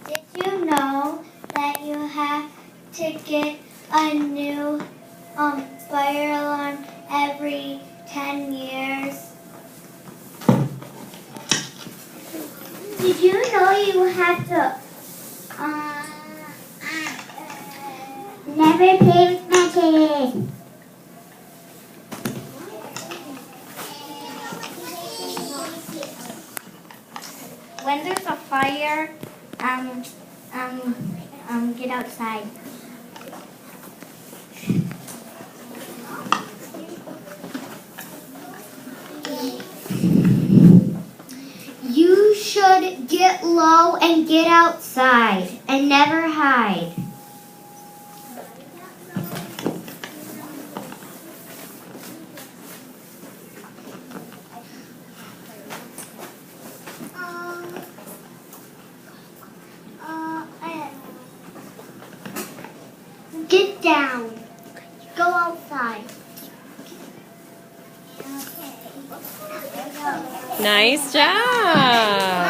Did you know that you have to get a new fire alarm every 10 years? Did you know you have to never play with matches? When there's a fire, get outside. You should get low and get outside and never hide. Get down. Go outside. Nice job.